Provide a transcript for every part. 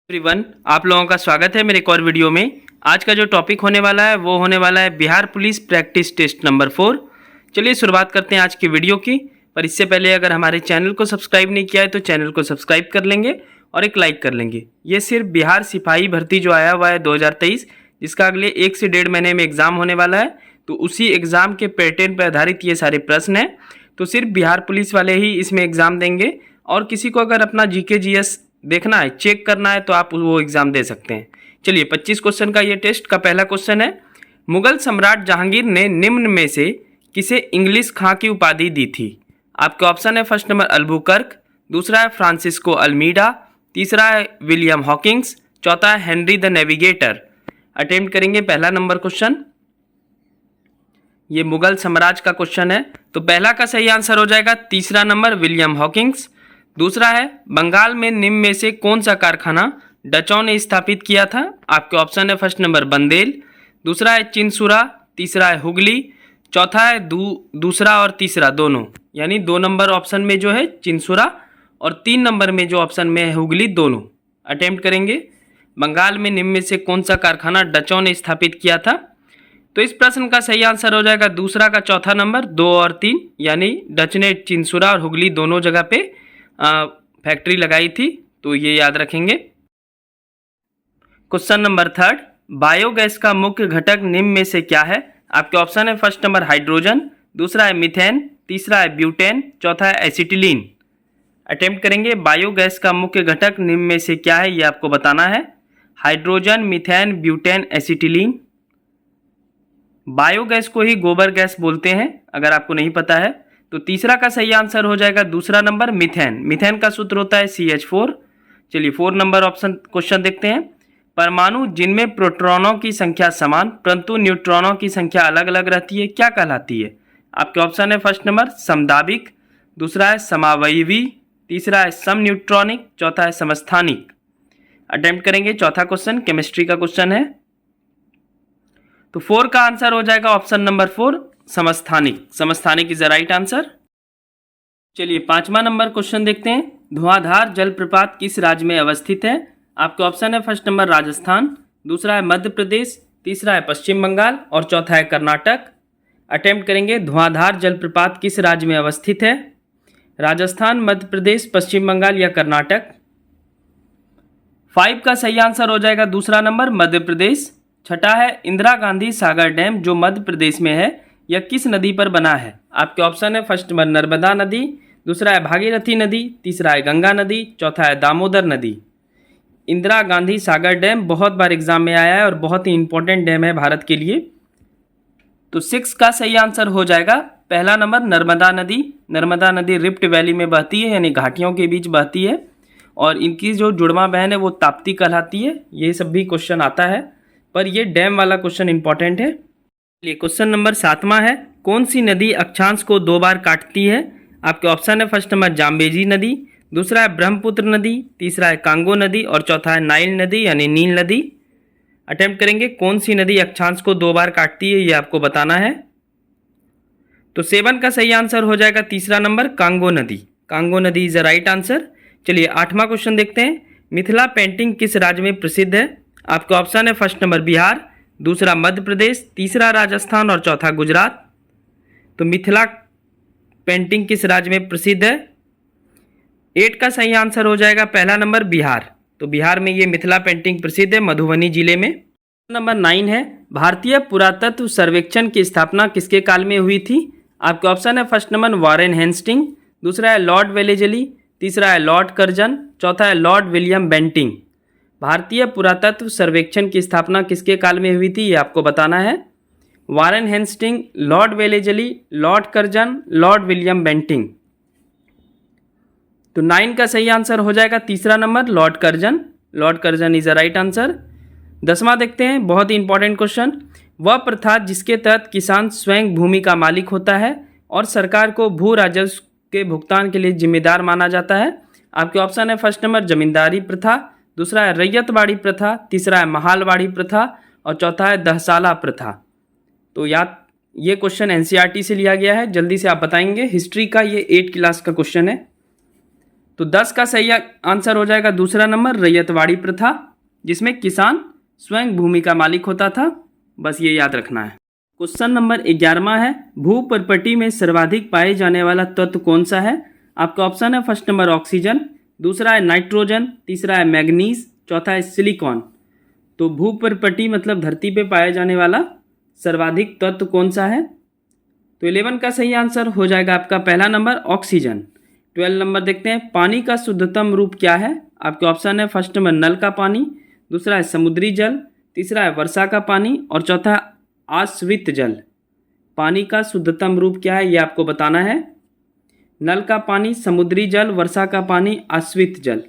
Everyone, आप लोगों का स्वागत है मेरे एक और वीडियो में। आज का जो टॉपिक होने वाला है वो होने वाला है Bihar police practice test number 4। चलिए शुरुआत करते हैं आज की वीडियो की। पर इससे पहले अगर हमारे चैनल को सब्सक्राइब नहीं किया है तो चैनल को सब्सक्राइब कर लेंगे और एक लाइक कर लेंगे। ये सिर्फ बिहार सिपाही भर्ती जो आया हुआ है 2023, जिसका अगले 1 से 1.5 महीने में एग्ज़ाम होने वाला है, तो उसी एग्ज़ाम के पैटर्न पर आधारित ये सारे प्रश्न हैं। तो सिर्फ बिहार पुलिस वाले ही इसमें एग्ज़ाम देंगे और किसी को अगर अपना जीके जीएस देखना है, चेक करना है, तो आप वो एग्ज़ाम दे सकते हैं। चलिए 25 क्वेश्चन का ये टेस्ट का पहला क्वेश्चन है, मुगल सम्राट जहांगीर ने निम्न में से किसे इंग्लिश खां की उपाधि दी थी? आपके ऑप्शन है फर्स्ट नंबर अल्बुकर्क, दूसरा है फ्रांसिस्को अल्मीडा, तीसरा है विलियम हॉकिंग्स, चौथा है हेनरी द नेविगेटर। अटेम्प्ट करेंगे पहला नंबर क्वेश्चन। ये मुगल साम्राज्य का क्वेश्चन है, तो पहला का सही आंसर हो जाएगा तीसरा नंबर विलियम हॉकिंग्स। दूसरा है बंगाल में निम्न में से कौन सा कारखाना डचों ने स्थापित किया था? आपके ऑप्शन है फर्स्ट नंबर बंदेल, दूसरा है चिनसुरा, तीसरा है हुगली, चौथा है दूसरा और तीसरा दोनों, यानी 2 नंबर ऑप्शन में जो है चिनसुरा और 3 नंबर में जो ऑप्शन में है हुगली, दोनों। अटेम्प्ट करेंगे बंगाल में निम्न में से कौन सा कारखाना डचों ने स्थापित किया था? तो इस प्रश्न का सही आंसर हो जाएगा दूसरा का चौथा नंबर, 2 और 3, यानी डच ने चिनसुरा और हुगली दोनों जगह पे फैक्ट्री लगाई थी, तो ये याद रखेंगे। क्वेश्चन नंबर 3, बायोगैस का मुख्य घटक निम्न में से क्या है? आपके ऑप्शन है फर्स्ट नंबर हाइड्रोजन, दूसरा है मीथेन, तीसरा है ब्यूटेन, चौथा है एसिटिलीन। अटेम्प्ट करेंगे बायोगैस का मुख्य घटक निम्न में से क्या है, ये आपको बताना है। Hydrogen, methane, butane, acetylene. Biogas को ही गोबर गैस बोलते हैं, अगर आपको नहीं पता है तो। तीसरा का सही आंसर हो जाएगा दूसरा नंबर मीथेन। मीथेन का सूत्र होता है CH4। चलिए 4 नंबर ऑप्शन क्वेश्चन देखते हैं। परमाणु जिनमें प्रोटॉनों की संख्या समान परंतु न्यूट्रॉनों की संख्या अलग अलग रहती है, क्या कहलाती है? आपके ऑप्शन है फर्स्ट नंबर समदाबिक, दूसरा है समावयवी, तीसरा है समन्यूट्रॉनिक, चौथा है समस्थानिक। अटेम्प्ट करेंगे चौथा क्वेश्चन, केमिस्ट्री का क्वेश्चन है। तो 4 का आंसर हो जाएगा ऑप्शन नंबर 4 समस्थानिक। समस्थानिक इज द राइट आंसर। चलिए 5वां नंबर क्वेश्चन देखते हैं। धुआंधार जलप्रपात किस राज्य में अवस्थित है? आपके ऑप्शन है फर्स्ट नंबर राजस्थान, दूसरा है मध्य प्रदेश, तीसरा है पश्चिम बंगाल और चौथा है कर्नाटक। अटेम्प्ट करेंगे धुआंधार जलप्रपात किस राज्य में अवस्थित है? राजस्थान, मध्य प्रदेश, पश्चिम बंगाल या कर्नाटक। 5 का सही आंसर हो जाएगा दूसरा नंबर मध्य प्रदेश। छठा है इंदिरा गांधी सागर डैम जो मध्य प्रदेश में है, यह किस नदी पर बना है? आपके ऑप्शन है फर्स्ट नंबर नर्मदा नदी, दूसरा है भागीरथी नदी, तीसरा है गंगा नदी, चौथा है दामोदर नदी। इंदिरा गांधी सागर डैम बहुत बार एग्जाम में आया है और बहुत ही इंपॉर्टेंट डैम है भारत के लिए। तो 6 का सही आंसर हो जाएगा पहला नंबर नर्मदा नदी। नर्मदा नदी रिफ्ट वैली में बहती है, यानी घाटियों के बीच बहती है, और इनकी जो जुड़वा बहन है वो ताप्ती कहलाती है। ये सब भी क्वेश्चन आता है, पर ये डैम वाला क्वेश्चन इंपॉर्टेंट है। चलिए क्वेश्चन नंबर 7वां है, कौन सी नदी अक्षांश को 2 बार काटती है? आपके ऑप्शन है फर्स्ट नंबर जाम्बेजी नदी, दूसरा है ब्रह्मपुत्र नदी, तीसरा है कांगो नदी और चौथा है नाइल नदी यानी नील नदी। अटेम्प्ट करेंगे कौन सी नदी अक्षांश को 2 बार काटती है, ये आपको बताना है। तो 7 का सही आंसर हो जाएगा तीसरा नंबर कांगो नदी। कांगो नदी इज द राइट आंसर। चलिए 8वां क्वेश्चन देखते हैं। मिथिला पेंटिंग किस राज्य में प्रसिद्ध है? आपका ऑप्शन है फर्स्ट नंबर बिहार, दूसरा मध्य प्रदेश, तीसरा राजस्थान और चौथा गुजरात। तो मिथिला पेंटिंग किस राज्य में प्रसिद्ध है? 8 का सही आंसर हो जाएगा पहला नंबर बिहार। तो बिहार में ये मिथिला पेंटिंग प्रसिद्ध है, मधुबनी जिले में। नंबर 9 है, भारतीय पुरातत्व सर्वेक्षण की स्थापना किसके काल में हुई थी? आपके ऑप्शन है फर्स्ट नंबर वॉरेन हेस्टिंग, दूसरा है लॉर्ड वेलेजली, तीसरा है लॉर्ड कर्जन, चौथा है लॉर्ड विलियम बेंटिंग। भारतीय पुरातत्व सर्वेक्षण की स्थापना किसके काल में हुई थी, ये आपको बताना है। Warren Hasting, lord Wellesley, lord Curzon, lord William Bentinck. तो 9 का सही आंसर हो जाएगा तीसरा number lord Curzon. Lord Curzon is the right answer. 10वां देखते हैं, बहुत ही इंपॉर्टेंट क्वेश्चन। वह प्रथा जिसके तहत किसान स्वयं भूमि का मालिक होता है और सरकार को भू राजस्व के भुगतान के लिए जिम्मेदार माना जाता है। आपके ऑप्शन है फर्स्ट नंबर जमींदारी प्रथा, दूसरा है रैयतवाड़ी प्रथा, तीसरा है महालवाड़ी प्रथा और चौथा है दहसाला प्रथा। तो याद ये क्वेश्चन NCERT से लिया गया है, जल्दी से आप बताएंगे। हिस्ट्री का ये 8 क्लास का क्वेश्चन है। तो 10 का सही आंसर हो जाएगा दूसरा नंबर रैयतवाड़ी प्रथा, जिसमें किसान स्वयं भूमि का मालिक होता था। बस ये याद रखना है। क्वेश्चन नंबर 11वां है, भू प्रपटी में सर्वाधिक पाए जाने वाला तत्व कौन सा है? आपका ऑप्शन है फर्स्ट नंबर ऑक्सीजन, दूसरा है नाइट्रोजन, तीसरा है मैग्नीज, चौथा है सिलिकॉन। तो भू प्रपटी मतलब धरती पे पाया जाने वाला सर्वाधिक तत्व कौन सा है? तो 11 का सही आंसर हो जाएगा आपका पहला नंबर ऑक्सीजन। 12 नंबर देखते हैं, पानी का शुद्धतम रूप क्या है? आपके ऑप्शन है फर्स्ट नंबर नल का पानी, दूसरा है समुद्री जल, तीसरा है वर्षा का पानी और चौथा है आश्रित जल। पानी का शुद्धतम रूप क्या है ये आपको बताना है। नल का पानी, समुद्री जल, वर्षा का पानी, आश्रित जल।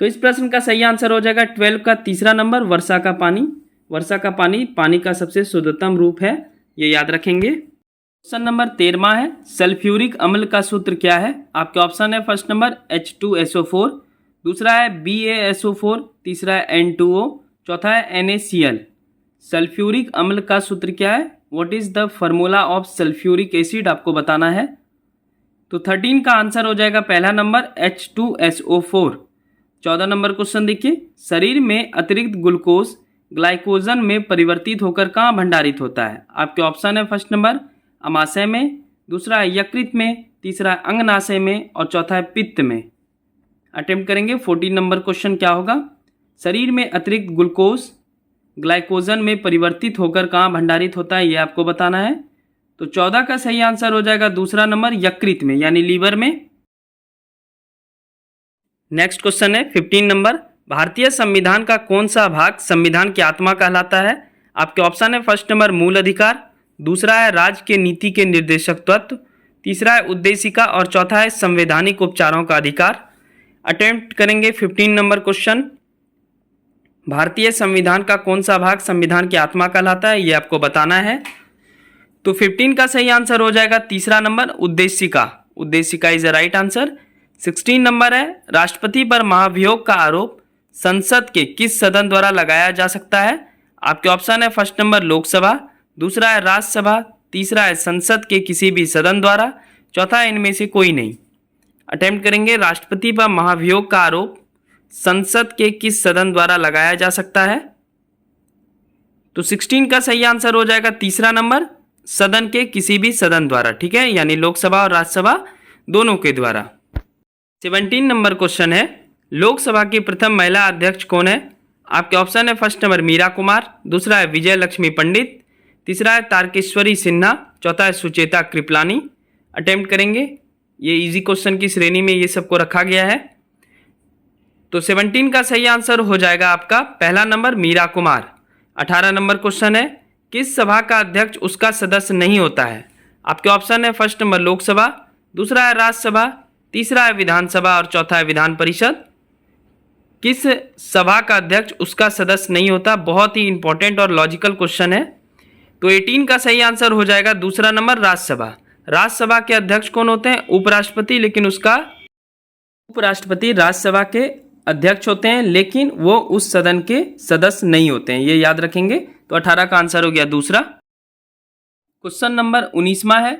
तो इस प्रश्न का सही आंसर हो जाएगा 12 का तीसरा नंबर वर्षा का पानी। वर्षा का पानी पानी का सबसे शुद्धतम रूप है, ये याद रखेंगे। क्वेश्चन नंबर 13वां है, सल्फ्यूरिक अम्ल का सूत्र क्या है? आपके ऑप्शन है फर्स्ट नंबर H2SO4, दूसरा है BaSO4, तीसरा है N2O, चौथा है NaCl। सल्फ्यूरिक अम्ल का सूत्र क्या है? What is the formula of sulphuric acid आपको बताना है। तो 13 का आंसर हो जाएगा पहला नंबर H2SO4। 14 नंबर क्वेश्चन देखिए, शरीर में अतिरिक्त ग्लूकोज ग्लाइकोजन में परिवर्तित होकर कहाँ भंडारित होता है? आपके ऑप्शन है फर्स्ट नंबर अमाशय में, दूसरा है यकृत में, तीसरा है अंगनाशय में और चौथा है पित्त में। अटेम्प्ट करेंगे। 14 नंबर क्वेश्चन क्या होगा? शरीर में अतिरिक्त ग्लूकोज ग्लाइकोजन में परिवर्तित होकर कहाँ भंडारित होता है ये आपको बताना है। तो 14 का सही आंसर हो जाएगा दूसरा नंबर यकृत में यानी लीवर में। नेक्स्ट क्वेश्चन है 15 नंबर, भारतीय संविधान का कौन सा भाग संविधान की आत्मा कहलाता है? आपके ऑप्शन है फर्स्ट नंबर मूल अधिकार, दूसरा है राज्य के नीति के निर्देशक तत्व, तीसरा है उद्देशिका और चौथा है संवैधानिक उपचारों का अधिकार। अटेम्प्ट करेंगे 15 नंबर क्वेश्चन, भारतीय संविधान का कौन सा भाग संविधान की आत्मा कहलाता है ये आपको बताना है। तो 15 का सही आंसर हो जाएगा तीसरा नंबर उद्देशिका। उद्देशिका is a right answer. 16 number है, राष्ट्रपति पर महाभियोग का आरोप संसद के किस सदन द्वारा लगाया जा सकता है? आपके ऑप्शन है फर्स्ट नंबर लोकसभा, दूसरा है राज्यसभा, तीसरा है संसद के किसी भी सदन द्वारा, चौथा है इनमें से कोई नहीं। अटेम्प्ट करेंगे। राष्ट्रपति पर महाभियोग का आरोप संसद के किस सदन द्वारा लगाया जा सकता है? तो 16 का सही आंसर हो जाएगा तीसरा नंबर सदन के किसी भी सदन द्वारा, ठीक है, यानी लोकसभा और राज्यसभा दोनों के द्वारा। 17 नंबर क्वेश्चन है, लोकसभा की प्रथम महिला अध्यक्ष कौन है? आपके ऑप्शन है फर्स्ट नंबर मीरा कुमार, दूसरा है विजय लक्ष्मी पंडित, तीसरा है तारकेश्वरी सिन्हा, चौथा है सुचेता कृपलानी। अटेम्प्ट करेंगे। ये इजी क्वेश्चन की श्रेणी में ये सबको रखा गया है। तो 17 का सही आंसर हो जाएगा आपका पहला number Meera Kumar. 18 number question है, किस सभा का अध्यक्ष उसका सदस्य नहीं होता है? आपके ऑप्शन है फर्स्ट नंबर लोकसभा, दूसरा है राज्यसभा, तीसरा है विधानसभा और चौथा है विधान परिषद। किस सभा का अध्यक्ष उसका सदस्य नहीं होता? बहुत ही इंपॉर्टेंट और लॉजिकल क्वेश्चन है। तो 18 का सही आंसर हो जाएगा दूसरा नंबर राज्यसभा। राज्यसभा के अध्यक्ष कौन होते हैं? उपराष्ट्रपति, लेकिन उसका उपराष्ट्रपति राज्यसभा के अध्यक्ष होते हैं लेकिन वो उस सदन के सदस्य नहीं होते हैं, ये याद रखेंगे। तो 18 का आंसर हो गया दूसरा। क्वेश्चन नंबर 19वां है,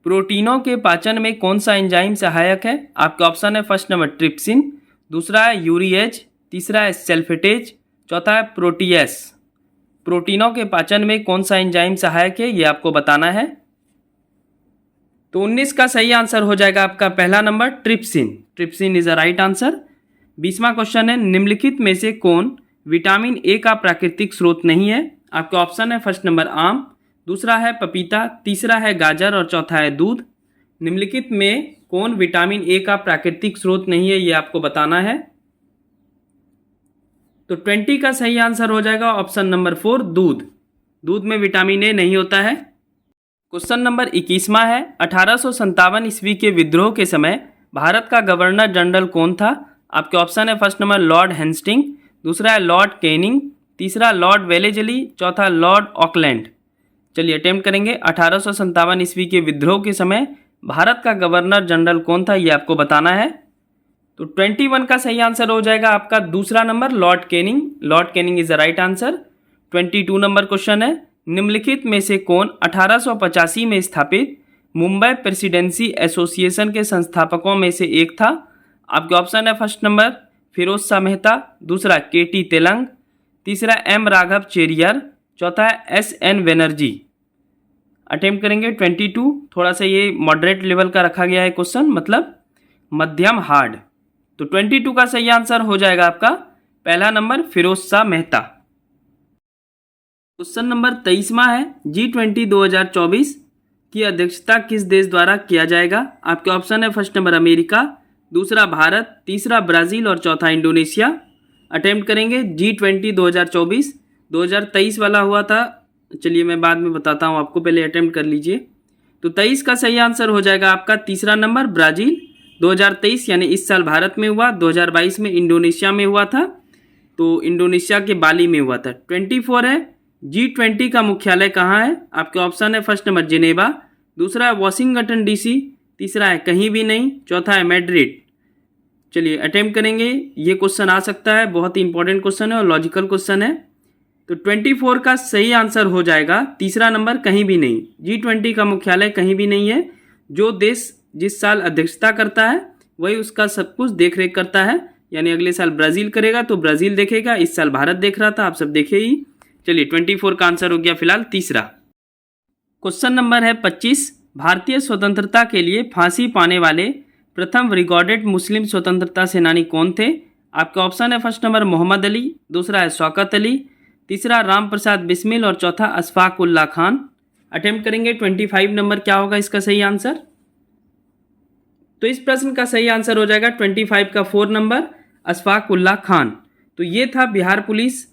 प्रोटीनों के पाचन में कौन सा एंजाइम सहायक है? आपका ऑप्शन है फर्स्ट नंबर ट्रिप्सिन, दूसरा है यूरिएज, तीसरा है सल्फेटेज, चौथा है प्रोटीएस। प्रोटीनों के पाचन में कौन सा एंजाइम सहायक है ये आपको बताना है। तो 19 का सही आंसर हो जाएगा आपका पहला number trypsin. Trypsin is a right answer. 20वां क्वेश्चन है, निम्नलिखित में से कौन विटामिन ए का प्राकृतिक स्रोत नहीं है? आपका ऑप्शन है फर्स्ट नंबर आम, दूसरा है पपीता, तीसरा है गाजर और चौथा है दूध। निम्नलिखित में कौन विटामिन ए का प्राकृतिक स्रोत नहीं है ये आपको बताना है। तो 20 का सही आंसर हो जाएगा ऑप्शन नंबर 4 दूध। दूध में विटामिन ए नहीं होता है। क्वेश्चन नंबर 21वां है, 1857 ईस्वी के विद्रोह के समय भारत का गवर्नर जनरल कौन था? आपके ऑप्शन है फर्स्ट नंबर लॉर्ड हेस्टिंग, दूसरा है लॉर्ड कैनिंग, तीसरा लॉर्ड वेलेजली, चौथा लॉर्ड ऑकलैंड। चलिए अटेम्प्ट करेंगे। 1857 ईस्वी के विद्रोह के समय भारत का गवर्नर जनरल कौन था ये आपको बताना है। तो 21 का सही आंसर हो जाएगा आपका दूसरा number Lord Canning. Lord Canning is the right answer. 22 number question है, निम्नलिखित में से कौन 1885 में स्थापित मुंबई प्रेसिडेंसी एसोसिएशन के संस्थापकों में से एक था? आपके ऑप्शन है फर्स्ट नंबर फिरोज शाह मेहता, दूसरा केटी तेलंग, तीसरा एम राघव चेरियर, चौथा है SN बनर्जी। अटेम्प्ट करेंगे 22। थोड़ा सा ये मॉडरेट लेवल का रखा गया है क्वेश्चन, मतलब मध्यम हार्ड। तो 22 का सही आंसर हो जाएगा आपका पहला number Firoz Shah Mehta. Question number 23वां है, G20 2024 की अध्यक्षता किस देश द्वारा किया जाएगा? आपके ऑप्शन है फर्स्ट नंबर अमेरिका, दूसरा भारत, तीसरा ब्राज़ील और चौथा इंडोनेशिया। अटेम्प्ट करेंगे G20 2024। 2023 वाला हुआ था, चलिए मैं बाद में बताता हूँ आपको, पहले अटेम्प्ट कर लीजिए। तो 23 का सही आंसर हो जाएगा आपका तीसरा नंबर ब्राज़ील। 2023 यानी इस साल भारत में हुआ, 2022 में इंडोनेशिया में हुआ था, तो इंडोनेशिया के बाली में हुआ था। 24 है, G20 का मुख्यालय कहाँ है? आपके ऑप्शन है फर्स्ट नंबर जिनेवा, दूसरा है वॉशिंगटन DC, तीसरा है कहीं भी नहीं, चौथा है मैड्रिड। चलिए अटेम्प्ट करेंगे, ये क्वेश्चन आ सकता है, बहुत ही इंपॉर्टेंट क्वेश्चन है और लॉजिकल क्वेश्चन है। तो 24 का सही आंसर हो जाएगा तीसरा नंबर कहीं भी नहीं। G20 का मुख्यालय कहीं भी नहीं है, जो देश जिस साल अध्यक्षता करता है वही उसका सब कुछ देख रेख करता है। यानी अगले साल ब्राज़ील करेगा तो ब्राज़ील देखेगा, इस साल भारत देख रहा था, आप सब देखे ही। चलिए 24 का आंसर हो गया फिलहाल तीसरा। क्वेश्चन नंबर है 25, भारतीय स्वतंत्रता के लिए फांसी पाने वाले प्रथम रिकॉर्डेड मुस्लिम स्वतंत्रता सेनानी कौन थे? आपका ऑप्शन है फर्स्ट नंबर मोहम्मद अली, दूसरा है शौकत अली, तीसरा राम प्रसाद बिस्मिल और चौथा अशफाक उल्लाह खान। अटेम्प्ट करेंगे 25 नंबर क्या होगा इसका सही आंसर? तो इस प्रश्न का सही आंसर हो जाएगा 25 का 4 नंबर अशफाक उल्लाह खान। तो ये था Bihar police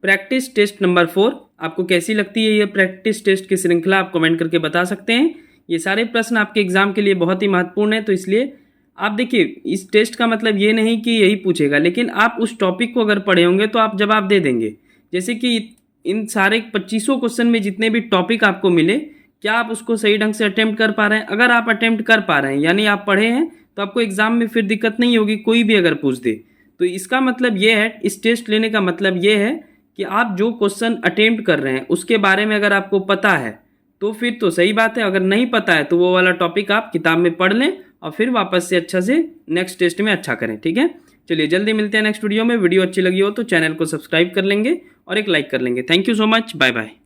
practice test number 4। आपको कैसी लगती है ये प्रैक्टिस टेस्ट की श्रृंखला, आप कमेंट करके बता सकते हैं। ये सारे प्रश्न आपके एग्जाम के लिए बहुत ही महत्वपूर्ण है, तो इसलिए आप देखिए, इस टेस्ट का मतलब ये नहीं कि यही पूछेगा, लेकिन आप उस टॉपिक को अगर पढ़े होंगे तो आप जवाब दे देंगे। जैसे कि इन सारे 2500 क्वेश्चन में जितने भी टॉपिक आपको मिले, क्या आप उसको सही ढंग से अटेम्प्ट कर पा रहे हैं? अगर आप अटेम्प्ट कर पा रहे हैं यानी आप पढ़े हैं, तो आपको एग्जाम में फिर दिक्कत नहीं होगी, कोई भी अगर पूछ दे। तो इसका मतलब ये है, इस टेस्ट लेने का मतलब ये है कि आप जो क्वेश्चन अटेम्प्ट कर रहे हैं उसके बारे में अगर आपको पता है तो फिर तो सही बात है, अगर नहीं पता है तो वो वाला टॉपिक आप किताब में पढ़ लें और फिर वापस से अच्छा से नेक्स्ट टेस्ट में अच्छा करें। ठीक है, चलिए जल्दी मिलते हैं नेक्स्ट वीडियो में। वीडियो अच्छी लगी हो तो चैनल को सब्सक्राइब कर लेंगे और एक लाइक कर लेंगे। Thank you so much, bye bye.